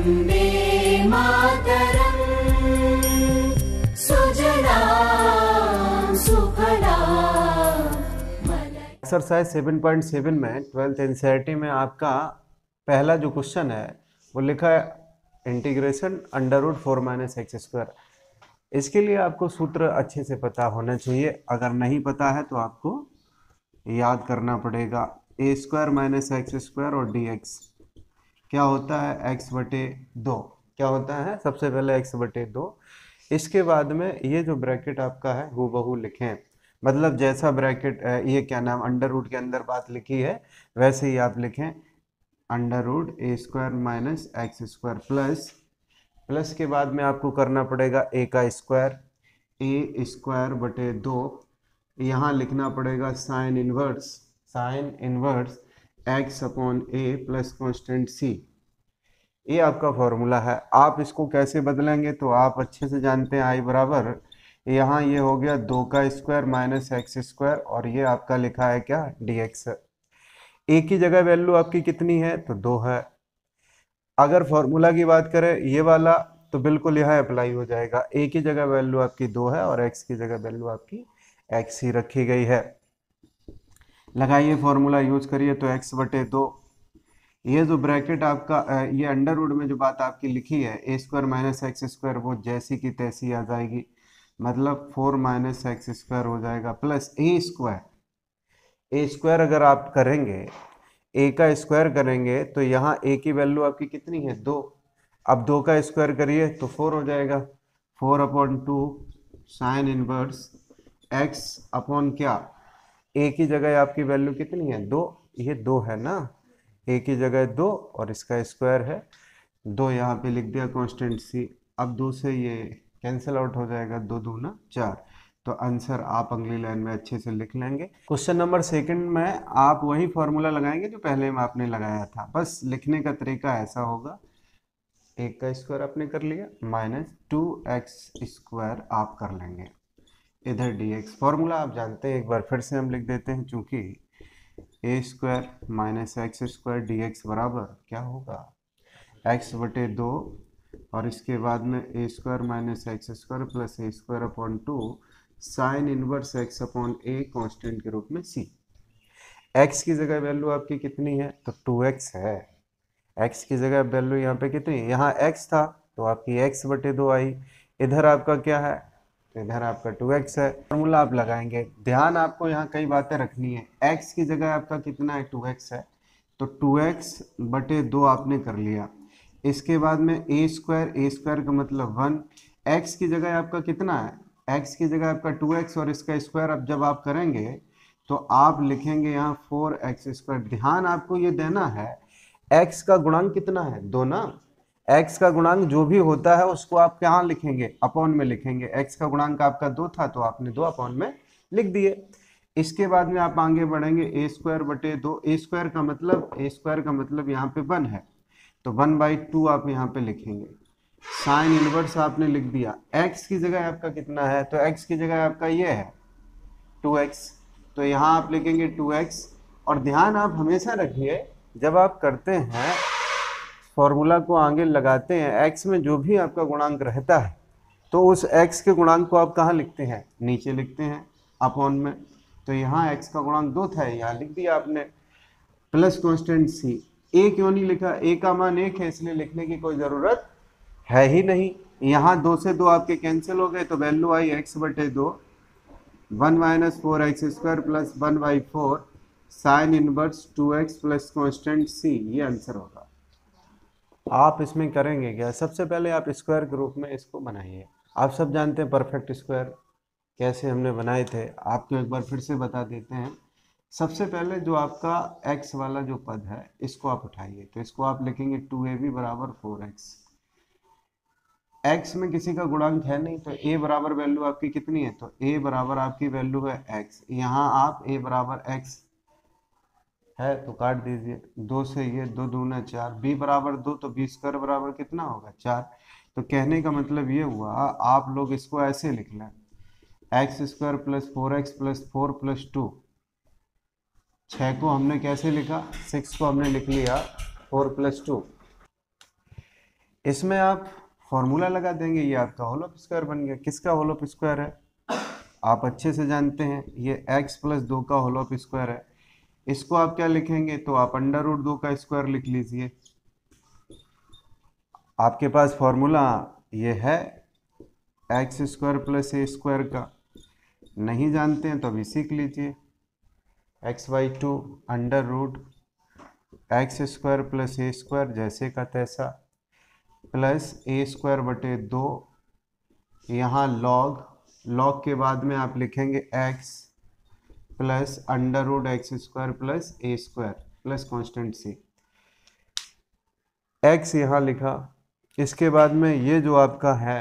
वन्दे मातरम् सुजलां सुफलां। एक्सरसाइज 7.7 में 12th एनसीईआरटी में आपका पहला जो क्वेश्चन है वो लिखा है इंटीग्रेशन √4 - x²। इसके लिए आपको सूत्र अच्छे से पता होना चाहिए। अगर नहीं पता है तो आपको याद करना पड़ेगा। a² - x² और dx क्या होता है x/2। क्या होता है? सबसे पहले x/2। इसके बाद में ये जो ब्रैकेट आपका है हूबहू लिखें, मतलब जैसा ब्रैकेट ये क्या नाम अंडर रूट के अंदर बात लिखी है वैसे ही आप लिखें √a² - x² प्लस के बाद में आपको करना पड़ेगा a का स्क्वायर, a²/2। यहाँ लिखना पड़ेगा sine inverse x/a plus constant c। ये आपका फॉर्मूला है। आप इसको कैसे बदलेंगे तो आप अच्छे से जानते हैं, i बराबर यहाँ ये हो गया 2 का स्क्वायर - x² और ये आपका लिखा है क्या dx। a की जगह वैल्यू आपकी कितनी है तो 2 है। अगर फॉर्मूला की बात करें ये वाला तो बिल्कुल यहाँ अप्लाई हो जाएगा। a की जगह वैल्यू आपकी 2 है और x की जगह वैल्यू आपकी x ही रखी गई है। लगाइए फॉर्मूला यूज करिए तो x/2। ये जो ब्रैकेट आपका ये अंडर रूट में जो बात आपकी लिखी है a² - x² वो जैसी की तैसी आ जाएगी, मतलब 4 - x² हो जाएगा प्लस a² अगर आप करेंगे a का स्क्वायर करेंगे तो यहाँ a की वैल्यू आपकी कितनी है 2। अब 2 का स्क्वायर करिए तो 4 हो जाएगा। 4/2 साइन इनवर्स x अपॉन क्या a की जगह आपकी वैल्यू कितनी है 2, ये 2 है ना, a की जगह 2 और इसका स्क्वायर है 2, यहाँ पे लिख दिया कांस्टेंट c। अब 2 से ये कैंसिल आउट हो जाएगा, 2 दूना 4। तो आंसर आप अगली लाइन में अच्छे से लिख लेंगे। क्वेश्चन नंबर 2 में आप वही फॉर्मूला लगाएंगे जो पहले में आपने लगाया था, बस लिखने का तरीका ऐसा होगा। 1 का स्क्वायर आपने कर लिया -2x² आप कर लेंगे, इधर dx। फॉर्मूला आप जानते हैं, एक बार फिर से हम लिख देते हैं, चूंकि a² - x² dx बराबर क्या होगा x/2 और इसके बाद में a² - x² plus a²/2 sine inverse x/a constant के रूप में c। x की जगह वैल्यू आपकी कितनी है तो 2x है। x की जगह वैल्यू यहाँ पे कितनी है, यहाँ x था तो आपकी x/2 आई। इधर आपका क्या है तो इधर आपका 2x है। फॉर्मूला आप लगाएंगे। ध्यान आपको यहाँ कई बातें रखनी है। x की जगह आपका कितना है 2x है तो 2x/2 आपने कर लिया। इसके बाद में a² का मतलब 1। x की जगह आपका कितना है, x की जगह आपका 2x और इसका स्क्वायर अब जब आप करेंगे तो आप लिखेंगे यहाँ 4x²। ध्यान आपको ये देना है x का गुणांक कितना है 2 ना, x का गुणांक जो भी होता है उसको आप कहाँ लिखेंगे अपॉन में लिखेंगे। x का गुणांक आपका 2 था तो आपने 2 अपॉन में लिख दिए। इसके बाद में आप आगे बढ़ेंगे a²/2। a² का मतलब यहाँ पे 1 है तो 1/2 आप यहाँ पे लिखेंगे। साइन इनवर्स आपने लिख दिया। x की जगह आपका कितना है तो x की जगह आपका ये है 2x तो यहाँ आप लिखेंगे 2x। और ध्यान आप हमेशा रखिए जब आप करते हैं फॉर्मूला को आगे लगाते हैं x में जो भी आपका गुणांक रहता है तो उस x के गुणांक को आप कहाँ लिखते हैं नीचे लिखते हैं अपॉन में। तो यहाँ x का गुणांक 2 था यहाँ लिख दिया आपने प्लस कांस्टेंट c। a क्यों नहीं लिखा, a का मान 1 है इसलिए लिखने की कोई ज़रूरत है ही नहीं। यहाँ 2 से 2 आपके कैंसिल हो गए तो वैल्यू आई x/2 1 - 4x² plus 1/4 sine inverse 2x plus constant c। ये आंसर होगा। आप इसमें करेंगे क्या, सबसे पहले आप स्क्वायर के रूप में इसको बनाइए। आप सब जानते हैं परफेक्ट स्क्वायर कैसे हमने बनाए थे, आपको एक बार फिर से बता देते हैं। सबसे पहले जो आपका x वाला जो पद है इसको आप उठाइए तो इसको आप लिखेंगे 2ab बराबर 4x। x में किसी का गुणांक है नहीं तो a बराबर वैल्यू आपकी कितनी है तो a बराबर आपकी वैल्यू है x। यहाँ आप a बराबर x है तो काट दीजिए, 2 से ये 2 दूना 4, b बराबर 2 तो b² बराबर कितना होगा 4। तो कहने का मतलब ये हुआ आप लोग इसको ऐसे लिख लें x² plus 4x plus 4 plus 2। 6 को हमने कैसे लिखा, 6 को हमने लिख लिया 4 प्लस 2। इसमें आप फॉर्मूला लगा देंगे, ये आपका होल ऑफ स्क्वायर बन गया। किसका होल ऑफ स्क्वायर है आप अच्छे से जानते हैं, ये x प्लस 2 का होल ऑफ स्क्वायर है। इसको आप क्या लिखेंगे, तो आप अंडर रूट 2 का स्क्वायर लिख लीजिए। आपके पास फॉर्मूला ये है x square plus a square का, नहीं जानते हैं तो अभी सीख लीजिए। x/2 under root x square plus a square जैसे का तैसा, प्लस ए स्क्वायर बटे 2, यहाँ लॉग के बाद में आप लिखेंगे x plus under root x square plus a square plus constant c, x यहाँ लिखा। इसके बाद में ये जो आपका है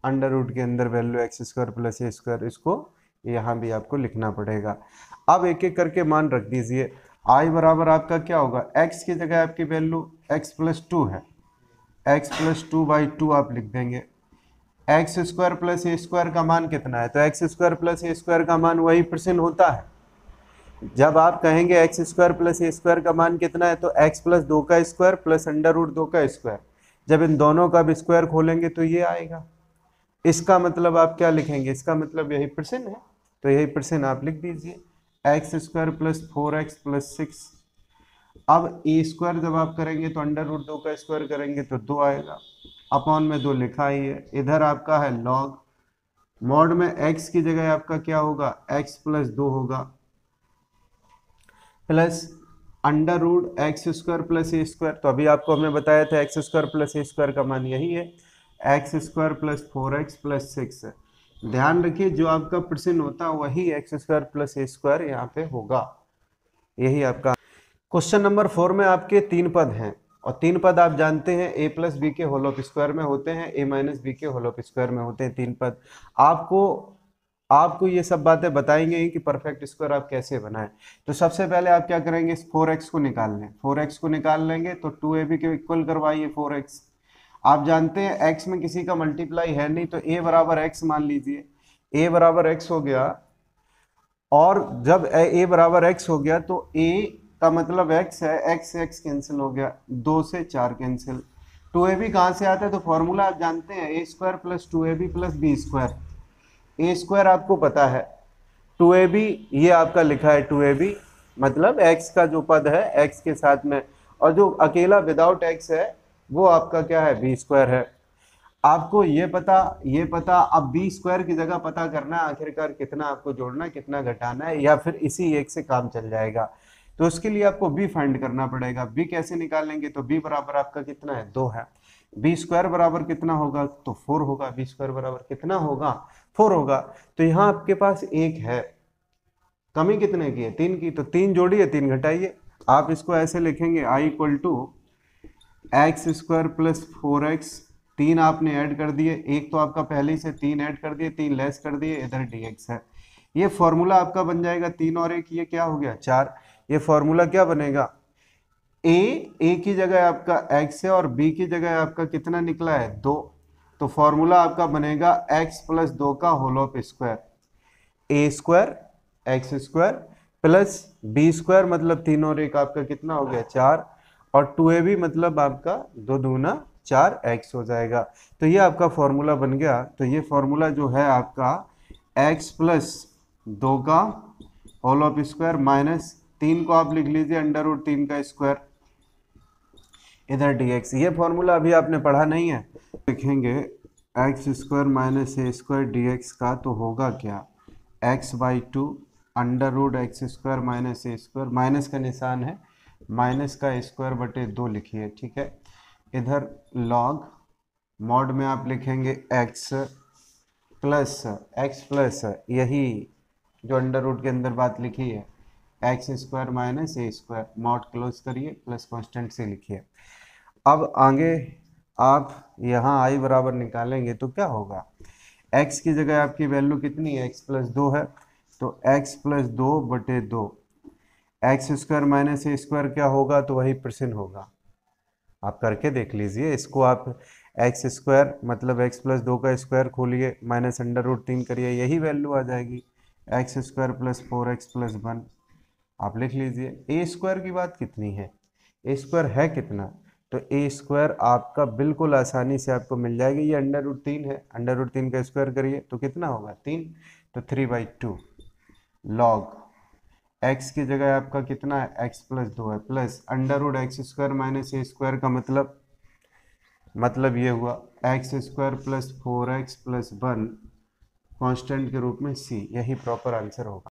अंडर रूट के अंदर value x square plus a square, इसको यहाँ भी आपको लिखना पड़ेगा। अब एक एक करके मान रख दीजिए। i बराबर आपका क्या होगा, x की जगह आपकी वैल्यू x प्लस 2 है, x प्लस 2/2 आप लिख देंगे। X square plus a square का मान कितना है, तो x square plus a square का मान वही % होता है। जब आप कहेंगे x square plus a square का मान कितना है, तो एक्स प्लस 2 का स्क्वायर प्लस अंडर रूट 2 का स्क्वायर, जब इन दोनों का भी स्क्वायर खोलेंगे तो ये आएगा। इसका मतलब आप क्या लिखेंगे, इसका मतलब यही % है, तो यही % आप लिख दीजिए। X square plus 4x plus 6। अब ए स्क्वायर जब आप करेंगे तो अंडर रूट 2 का स्क्वायर करेंगे तो 2 आएगा, अपॉन में 2 लिखा ही है। इधर आपका है लॉग, मॉड में x की जगह आपका क्या होगा, x प्लस 2 होगा, plus under root x square plus a square. तो अभी आपको हमने बताया था x square plus a square का मान यही है, x square plus 4x plus 6 है। ध्यान रखिए जो आपका % होता है वही x square plus a square यहाँ पे होगा, यही आपका। क्वेश्चन नंबर 4 में आपके 3 पद हैं, और 3 पद आप जानते हैं a प्लस बी के होल ऑफ स्क्वायर में होते हैं, a माइनस बी के होल ऑफ स्क्वायर में होते हैं 3 पद। आपको ये सब बातें बताएंगे कि परफेक्ट स्क्वायर आप कैसे बनाएं। तो सबसे पहले आप क्या करेंगे, इस 4x को निकाल लें। 4x को निकाल लेंगे तो 2ab के इक्वल करवाइए 4x। आप जानते हैं x में किसी का मल्टीप्लाई है नहीं, तो a बराबर x मान लीजिए। a बराबर x हो गया, और जब a बराबर x हो गया तो a का मतलब x है, x कैंसिल हो गया, 2 से 4 कैंसिल। 2ab कहाँ से आता है, तो फॉर्मूला आप जानते हैं a square plus 2ab plus b square. A square आपको पता है, 2ab ये आपका लिखा है 2ab, मतलब x का जो पद है x के साथ में, और जो अकेला विदाउट x है वो आपका क्या है, बी स्क्वायर है। आपको ये पता अब बी स्क्वायर की जगह पता करना है आखिरकार कितना आपको जोड़ना है, कितना घटाना है, या फिर इसी एक से काम चल जाएगा। तो उसके लिए आपको b फाइंड करना पड़ेगा। b कैसे निकालेंगे, तो b बराबर आपका कितना है, 2 है। बी स्क्वायर बराबर कितना होगा, तो 4 होगा। बी स्क्वायर बराबर कितना होगा, 4 होगा। तो यहाँ आपके पास 1 है, कमी कितने की है, 3 की, तो 3 जोड़िए 3 घटाइए। आप इसको ऐसे लिखेंगे i equal to x square plus 4x, 3 आपने ऐड कर दिए, एक तो आपका पहले से 3 ऐड कर दिए, 3 लेस कर दिए, इधर dx है। ये फॉर्मूला आपका बन जाएगा 3 और 1, ये क्या हो गया 4। ये फॉर्मूला क्या बनेगा, a की जगह आपका x है और b की जगह आपका कितना निकला है, 2। तो फॉर्मूला आपका बनेगा x प्लस 2 का whole of square, a square x square plus b square, मतलब 3 और 1 आपका कितना हो गया 4, और 2ab मतलब आपका 2 दूना 4x हो जाएगा। तो ये आपका फॉर्मूला बन गया। तो ये फॉर्मूला जो है आपका x प्लस 2 का होल ऑफ स्क्वायर माइनस 3 को आप लिख लीजिए अंडर रूट 3 का स्क्वायर, इधर dx। ये फॉर्मूला अभी आपने पढ़ा नहीं है, लिखेंगे x square minus a square dx का, तो होगा क्या, x/2 under root x square minus a square, minus का निशान है, माइनस का स्क्वायर बटे 2 लिखिए, ठीक है। इधर लॉग, मॉड में आप लिखेंगे x प्लस यही जो अंडर रूट के अंदर बात लिखी है, x square minus a square, mod close करिए, प्लस कांस्टेंट से लिखिए। अब आगे आप यहाँ i बराबर निकालेंगे तो क्या होगा, x की जगह आपकी वैल्यू कितनी है, x प्लस 2 है, तो x प्लस 2 बटे 2, x square minus a square क्या होगा, तो वही % होगा। आप करके देख लीजिए इसको, आप एक्स स्क्वायर मतलब x प्लस 2 का स्क्वायर खोलिए, माइनस अंडर रूट 3 करिए, यही वैल्यू आ जाएगी, x square plus 4x plus 1। आप लिख लीजिए। ए स्क्वायर की बात कितनी है, ए स्क्वायर है कितना, तो ए स्क्वायर आपका बिल्कुल आसानी से आपको मिल जाएगी। ये √3 है, √3 का स्क्वायर करिए तो कितना होगा 3, तो 3/2 लॉग x की जगह आपका कितना है x + 2 है प्लस √x² - a² का मतलब ये हुआ x² + 4x + 1 कांस्टेंट के रूप में c। यही प्रॉपर आंसर होगा।